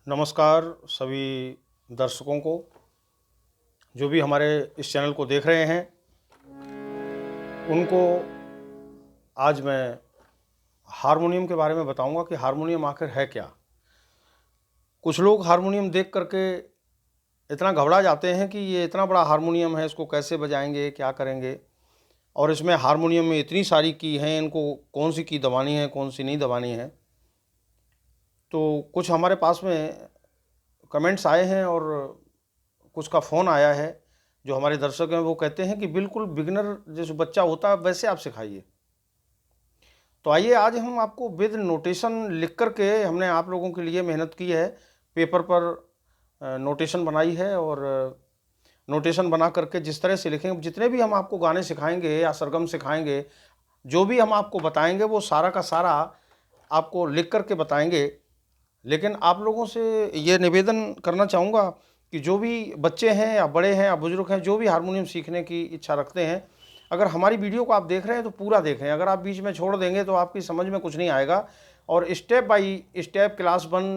नमस्कार सभी दर्शकों को, जो भी हमारे इस चैनल को देख रहे हैं उनको आज मैं हारमोनियम के बारे में बताऊंगा कि हारमोनियम आखिर है क्या। कुछ लोग हारमोनियम देख करके इतना घबरा जाते हैं कि ये इतना बड़ा हारमोनियम है, इसको कैसे बजाएंगे, क्या करेंगे, और इसमें हारमोनियम में इतनी सारी की हैं, इनको कौन सी की दबानी है, कौन सी नहीं दबानी है। तो कुछ हमारे पास में कमेंट्स आए हैं और कुछ का फ़ोन आया है। जो हमारे दर्शक हैं वो कहते हैं कि बिल्कुल बिगिनर जैसे बच्चा होता है वैसे आप सिखाइए। तो आइए आज हम आपको विद नोटेशन लिख कर के हमने आप लोगों के लिए मेहनत की है, पेपर पर नोटेशन बनाई है और नोटेशन बना करके जिस तरह से लिखेंगे, जितने भी हम आपको गाने सिखाएंगे या सरगम सिखाएंगे, जो भी हम आपको बताएंगे वो सारा का सारा आपको लिख करके बताएंगे। लेकिन आप लोगों से ये निवेदन करना चाहूँगा कि जो भी बच्चे हैं या बड़े हैं या बुज़ुर्ग हैं, जो भी हारमोनियम सीखने की इच्छा रखते हैं, अगर हमारी वीडियो को आप देख रहे हैं तो पूरा देखें। अगर आप बीच में छोड़ देंगे तो आपकी समझ में कुछ नहीं आएगा। और step by step class 1,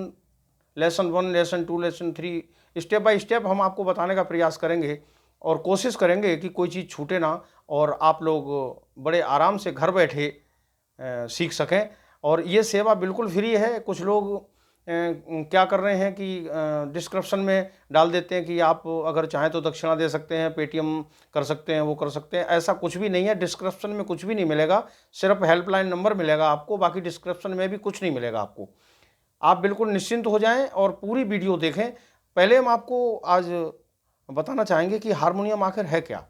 lesson 1, lesson 2, lesson 3, step by step हम आपको बताने का प्रयास करेंगे और कोशिश करेंगे कि कोई चीज़ छूटे ना और आप लोग बड़े आराम से घर बैठे सीख सकें। और ये सेवा बिल्कुल फ्री है। कुछ लोग क्या कर रहे हैं कि डिस्क्रिप्शन में डाल देते हैं कि आप अगर चाहें तो दक्षिणा दे सकते हैं, पेटीएम कर सकते हैं, वो कर सकते हैं। ऐसा कुछ भी नहीं है। डिस्क्रिप्शन में कुछ भी नहीं मिलेगा, सिर्फ हेल्पलाइन नंबर मिलेगा आपको, बाकी डिस्क्रिप्शन में भी कुछ नहीं मिलेगा आपको। आप बिल्कुल निश्चिंत हो जाएं और पूरी वीडियो देखें। पहले हम आपको आज बताना चाहेंगे कि हारमोनियम आखिर है क्या।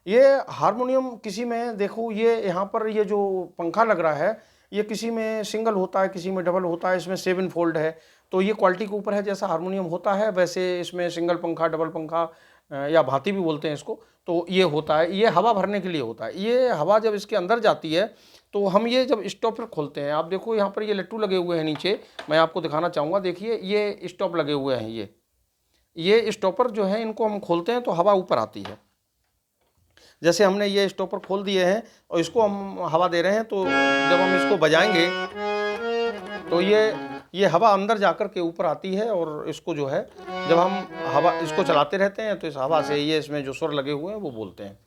ये हारमोनियम किसी में देखो, ये यहाँ पर ये जो पंखा लग रहा है ये किसी में सिंगल होता है, किसी में डबल होता है, इसमें 7 फोल्ड है। तो ये क्वालिटी के ऊपर है, जैसा हारमोनियम होता है वैसे इसमें सिंगल पंखा, डबल पंखा या भाती भी बोलते हैं इसको, तो ये होता है। ये हवा भरने के लिए होता है। ये हवा जब इसके अंदर जाती है तो हम ये जब स्टॉपर खोलते हैं, आप देखो यहाँ पर ये लट्टू लगे हुए हैं नीचे, मैं आपको दिखाना चाहूँगा। देखिए ये स्टॉप लगे हुए हैं, ये स्टॉपर जो है इनको हम खोलते हैं तो हवा ऊपर आती है। जैसे हमने ये स्टॉपर खोल दिए हैं और इसको हम हवा दे रहे हैं, तो जब हम इसको बजाएंगे तो ये हवा अंदर जाकर के ऊपर आती है और इसको जो है जब हम हवा इसको चलाते रहते हैं तो इस हवा से ये इसमें जो स्वर लगे हुए हैं वो बोलते हैं।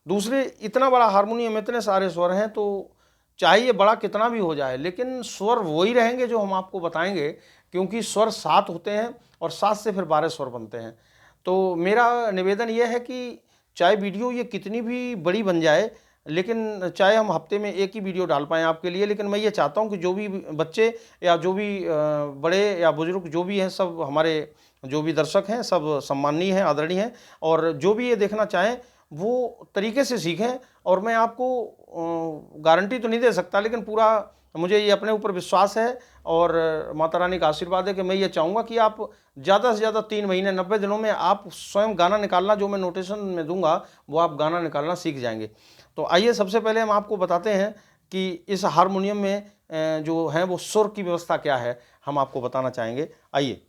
दूसरे, इतना बड़ा हारमोनियम, इतने सारे स्वर हैं, तो चाहे ये बड़ा कितना भी हो जाए लेकिन स्वर वही रहेंगे जो हम आपको बताएंगे, क्योंकि स्वर 7 होते हैं और 7 से फिर 12 स्वर बनते हैं। तो मेरा निवेदन ये है कि चाहे वीडियो ये कितनी भी बड़ी बन जाए, लेकिन चाहे हम हफ्ते में एक ही वीडियो डाल पाएँ आपके लिए, लेकिन मैं ये चाहता हूँ कि जो भी बच्चे या जो भी बड़े या बुजुर्ग जो भी हैं, सब हमारे जो भी दर्शक हैं सब सम्माननीय हैं, आदरणीय हैं, और जो भी ये देखना चाहें वो तरीके से सीखें। और मैं आपको गारंटी तो नहीं दे सकता, लेकिन पूरा मुझे ये अपने ऊपर विश्वास है और माता रानी का आशीर्वाद है कि मैं ये चाहूँगा कि आप ज़्यादा से ज़्यादा 3 महीने 90 दिनों में आप स्वयं गाना निकालना, जो मैं नोटेशन में दूंगा वो आप गाना निकालना सीख जाएंगे। तो आइए सबसे पहले हम आपको बताते हैं कि इस हारमोनियम में जो है वो सुर की व्यवस्था क्या है, हम आपको बताना चाहेंगे। आइए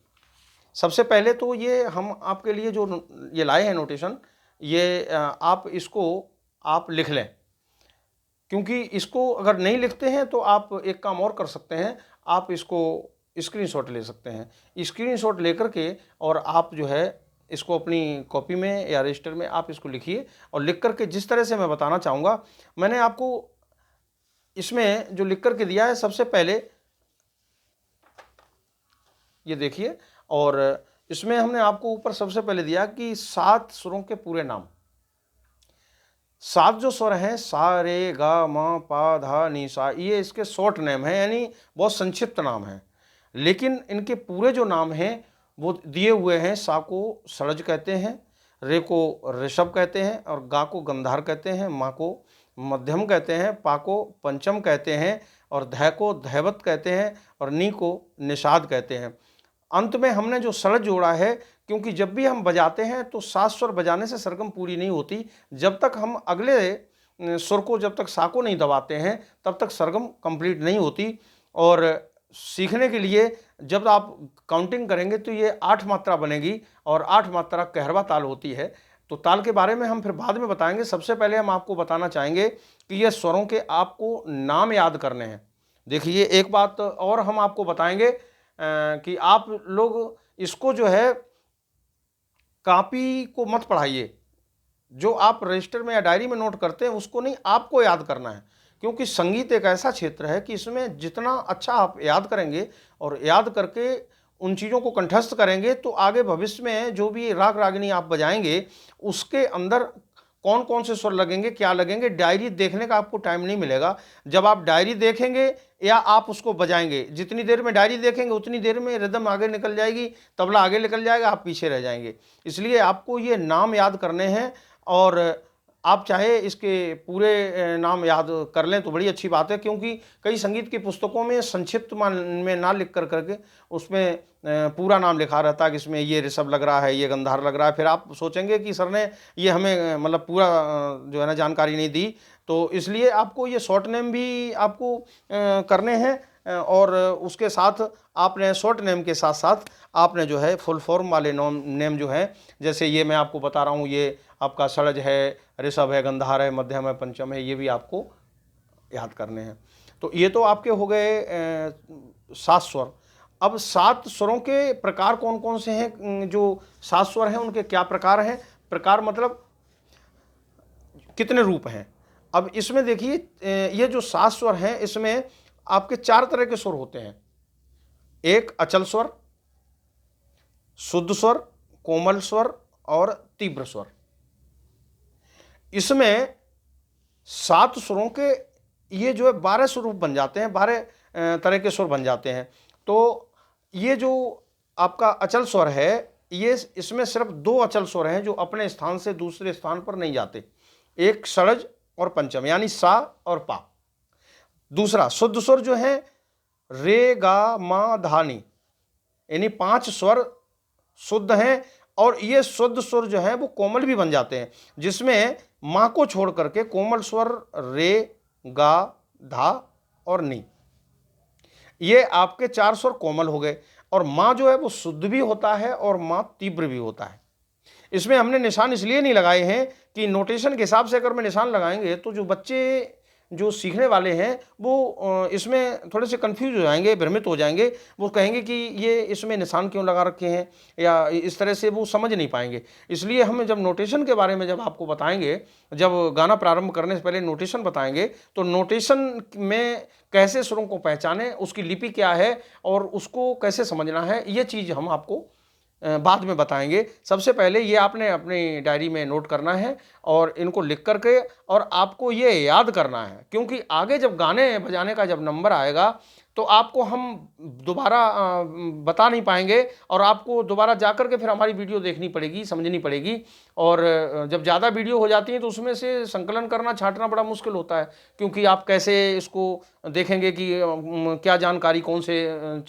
सबसे पहले तो ये हम आपके लिए जो ये लाए हैं नोटेशन, ये आप इसको आप लिख लें, क्योंकि इसको अगर नहीं लिखते हैं तो आप एक काम और कर सकते हैं, आप इसको स्क्रीनशॉट ले सकते हैं। स्क्रीनशॉट लेकर के और आप जो है इसको अपनी कॉपी में या रजिस्टर में आप इसको लिखिए और लिख करके जिस तरह से मैं बताना चाहूँगा, मैंने आपको इसमें जो लिख करके दिया है, सबसे पहले ये देखिए, और इसमें हमने आपको ऊपर सबसे पहले दिया कि 7 सुरों के पूरे नाम। 7 जो स्वर हैं, सा रे गा मा पा धा नी सा, ये इसके शॉर्ट नेम है, यानी बहुत संक्षिप्त नाम है। लेकिन इनके पूरे जो नाम हैं वो दिए हुए हैं। सा को सड़ज कहते हैं, रे को ऋषभ कहते हैं, और गा को गंधार कहते हैं, मा को मध्यम कहते हैं, पा को पंचम कहते हैं, और ध को धैवत कहते हैं, और नी को निषाद कहते हैं। अंत में हमने जो सड़ज जोड़ा है, क्योंकि जब भी हम बजाते हैं तो 7 स्वर बजाने से सरगम पूरी नहीं होती। जब तक हम अगले सुर को, जब तक सा को नहीं दबाते हैं तब तक सरगम कंप्लीट नहीं होती। और सीखने के लिए जब आप काउंटिंग करेंगे तो ये 8 मात्रा बनेगी, और 8 मात्रा कहरवा ताल होती है। तो ताल के बारे में हम फिर बाद में बताएंगे। सबसे पहले हम आपको बताना चाहेंगे कि ये स्वरों के आपको नाम याद करने हैं। देखिए एक बात और हम आपको बताएंगे कि आप लोग इसको जो है कॉपी को मत पढ़ाइए, जो आप रजिस्टर में या डायरी में नोट करते हैं उसको नहीं, आपको याद करना है। क्योंकि संगीत एक ऐसा क्षेत्र है कि इसमें जितना अच्छा आप याद करेंगे और याद करके उन चीज़ों को कंठस्थ करेंगे तो आगे भविष्य में जो भी राग रागिनी आप बजाएंगे उसके अंदर कौन कौन से स्वर लगेंगे, क्या लगेंगे, डायरी देखने का आपको टाइम नहीं मिलेगा। जब आप डायरी देखेंगे या आप उसको बजाएंगे, जितनी देर में डायरी देखेंगे उतनी देर में रिदम आगे निकल जाएगी, तबला आगे निकल जाएगा, आप पीछे रह जाएंगे। इसलिए आपको ये नाम याद करने हैं और आप चाहे इसके पूरे नाम याद कर लें तो बड़ी अच्छी बात है, क्योंकि कई संगीत की पुस्तकों में संक्षिप्त में ना लिख कर करके उसमें पूरा नाम लिखा रहता है कि इसमें ये ऋषभ लग रहा है, ये गंधार लग रहा है। फिर आप सोचेंगे कि सर ने ये हमें मतलब पूरा जो है ना जानकारी नहीं दी। तो इसलिए आपको ये शॉर्ट नेम भी आपको करने हैं और उसके साथ आपने शॉर्ट नेम के साथ साथ आपने जो है फुल फॉर्म वाले नेम जो है, जैसे ये मैं आपको बता रहा हूँ, ये आपका षडज है, ऋषभ है, गंधार है, मध्यम है, पंचम है, ये भी आपको याद करने हैं। तो ये तो आपके हो गए 7 स्वर। अब 7 स्वरों के प्रकार कौन कौन से हैं? जो 7 स्वर हैं उनके क्या प्रकार हैं? प्रकार मतलब कितने रूप हैं? अब इसमें देखिए ये जो 7 स्वर हैं इसमें आपके 4 तरह के स्वर होते हैं। एक अचल स्वर, शुद्ध स्वर, कोमल स्वर और तीव्र स्वर। इसमें 7 स्वरों के ये जो है 12 स्वरूप बन जाते हैं, 12 तरह के स्वर बन जाते हैं। तो ये जो आपका अचल स्वर है, ये इसमें सिर्फ 2 अचल स्वर हैं जो अपने स्थान से दूसरे स्थान पर नहीं जाते, एक षडज और पंचम यानी सा और पा। दूसरा शुद्ध स्वर जो है रे गा मा धा नी, यानी 5 स्वर शुद्ध हैं और ये शुद्ध स्वर जो है वो कोमल भी बन जाते हैं, जिसमें माँ को छोड़ करके कोमल स्वर रे गा धा और नी, ये आपके 4 स्वर कोमल हो गए। और माँ जो है वो शुद्ध भी होता है और माँ तीव्र भी होता है। इसमें हमने निशान इसलिए नहीं लगाए हैं कि नोटेशन के हिसाब से अगर मैं निशान लगाएंगे तो जो बच्चे जो सीखने वाले हैं वो इसमें थोड़े से कंफ्यूज हो जाएंगे, भ्रमित हो जाएंगे। वो कहेंगे कि ये इसमें निशान क्यों लगा रखे हैं, या इस तरह से वो समझ नहीं पाएंगे। इसलिए हम जब नोटेशन के बारे में जब आपको बताएंगे, जब गाना प्रारंभ करने से पहले नोटेशन बताएंगे, तो नोटेशन में कैसे स्वरों को पहचानें, उसकी लिपि क्या है और उसको कैसे समझना है, ये चीज़ हम आपको बाद में बताएंगे। सबसे पहले ये आपने अपनी डायरी में नोट करना है और इनको लिख करके और आपको ये याद करना है, क्योंकि आगे जब गाने बजाने का जब नंबर आएगा तो आपको हम दोबारा बता नहीं पाएंगे और आपको दोबारा जा कर के फिर हमारी वीडियो देखनी पड़ेगी, समझनी पड़ेगी। और जब ज़्यादा वीडियो हो जाती है तो उसमें से संकलन करना, छांटना बड़ा मुश्किल होता है, क्योंकि आप कैसे इसको देखेंगे कि क्या जानकारी कौन से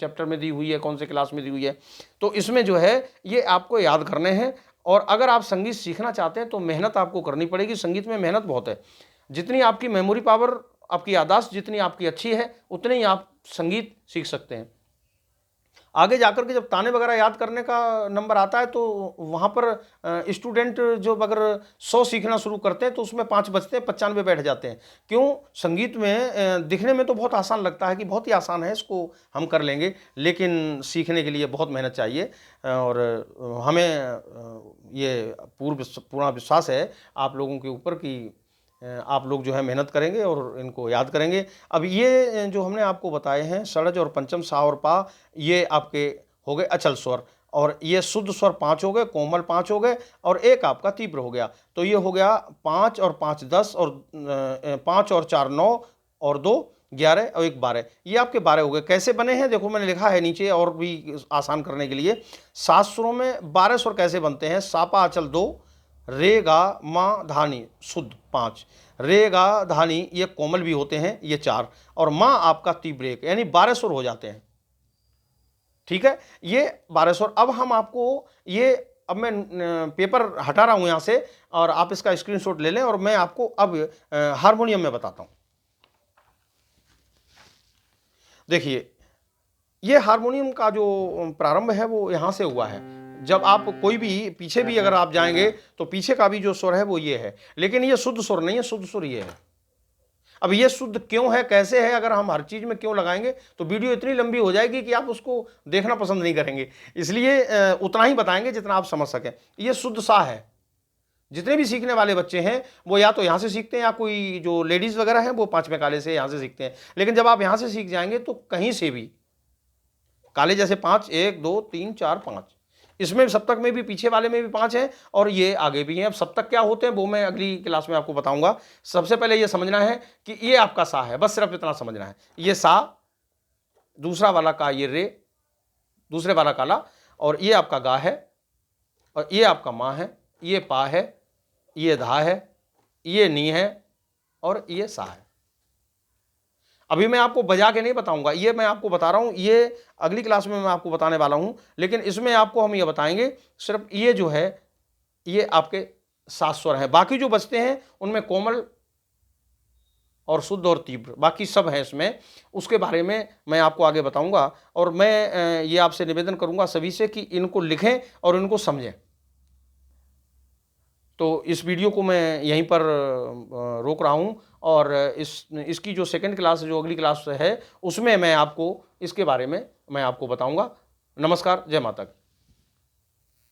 चैप्टर में दी हुई है, कौन से क्लास में दी हुई है। तो इसमें जो है ये आपको याद करने हैं। और अगर आप संगीत सीखना चाहते हैं तो मेहनत आपको करनी पड़ेगी। संगीत में मेहनत बहुत है। जितनी आपकी मेमोरी पावर, आपकी याददाश्त जितनी आपकी अच्छी है, उतने ही आप संगीत सीख सकते हैं। आगे जाकर के जब ताने वगैरह याद करने का नंबर आता है तो वहाँ पर स्टूडेंट जो अगर 100 सीखना शुरू करते हैं तो उसमें 5 बचते हैं, 95 बैठ जाते हैं। क्यों? संगीत में दिखने में तो बहुत आसान लगता है कि बहुत ही आसान है, इसको हम कर लेंगे, लेकिन सीखने के लिए बहुत मेहनत चाहिए। और हमें ये पूर्ण विश्वास है आप लोगों के ऊपर कि आप लोग जो है मेहनत करेंगे और इनको याद करेंगे। अब ये जो हमने आपको बताए हैं षडज और पंचम, सा और पा, ये आपके हो गए अचल स्वर। और ये शुद्ध स्वर 5 हो गए, कोमल 5 हो गए और एक आपका तीव्र हो गया। तो ये हो गया 5 और 5 10 और 5 और 4 9 और 2 11 और 1 12। ये आपके 12 हो गए। कैसे बने हैं देखो, मैंने लिखा है नीचे और भी आसान करने के लिए। 7 स्वरों में 12 स्वर कैसे बनते हैं? सापा अचल 2, रे गा मा धानी शुद्ध 5, रे गा धानी ये कोमल भी होते हैं, ये 4, और माँ आपका तीव्र 1, यानी 12 स्वर हो जाते हैं। ठीक है, ये 12 स्वर। अब हम आपको ये, अब मैं पेपर हटा रहा हूं यहां से और आप इसका स्क्रीनशॉट ले लें और मैं आपको अब हारमोनियम में बताता हूं। देखिए, ये हारमोनियम का जो प्रारंभ है वो यहां से हुआ है। जब आप कोई भी पीछे भी अगर आप जाएंगे तो पीछे का भी जो स्वर है वो ये है, लेकिन ये शुद्ध स्वर नहीं है, शुद्ध स्वर ये है। अब ये शुद्ध क्यों है, कैसे है, अगर हम हर चीज़ में क्यों लगाएंगे तो वीडियो इतनी लंबी हो जाएगी कि आप उसको देखना पसंद नहीं करेंगे। इसलिए उतना ही बताएंगे जितना आप समझ सकें। ये शुद्ध सा है। जितने भी सीखने वाले बच्चे हैं वो या तो यहाँ से सीखते हैं, या कोई जो लेडीज़ वगैरह हैं वो 5वें काले से यहाँ से सीखते हैं। लेकिन जब आप यहाँ से सीख जाएंगे तो कहीं से भी काले जैसे 5, 1 2 3 4 5, इसमें सप्तक में भी पीछे वाले में भी 5 हैं और ये आगे भी हैं। अब सप्तक क्या होते हैं वो मैं अगली क्लास में आपको बताऊंगा। सबसे पहले ये समझना है कि ये आपका सा है, बस सिर्फ इतना समझना है। ये सा, दूसरा वाला का ये रे, दूसरे वाला काला, और ये आपका गा है, और ये आपका माँ है, ये पा है, ये धा है, ये नी है, और ये सा है। अभी मैं आपको बजा के नहीं बताऊंगा, ये मैं आपको बता रहा हूं, ये अगली क्लास में मैं आपको बताने वाला हूं। लेकिन इसमें आपको हम ये बताएंगे सिर्फ ये जो है ये आपके 7 स्वर हैं। बाकी जो बचते हैं उनमें कोमल और शुद्ध और तीव्र बाकी सब हैं इसमें, उसके बारे में मैं आपको आगे बताऊंगा। और मैं ये आपसे निवेदन करूंगा सभी से कि इनको लिखें और इनको समझें। तो इस वीडियो को मैं यहीं पर रोक रहा हूं, और इसकी जो सेकंड क्लास जो अगली क्लास है उसमें मैं आपको इसके बारे में मैं आपको बताऊंगा। नमस्कार, जय माता की।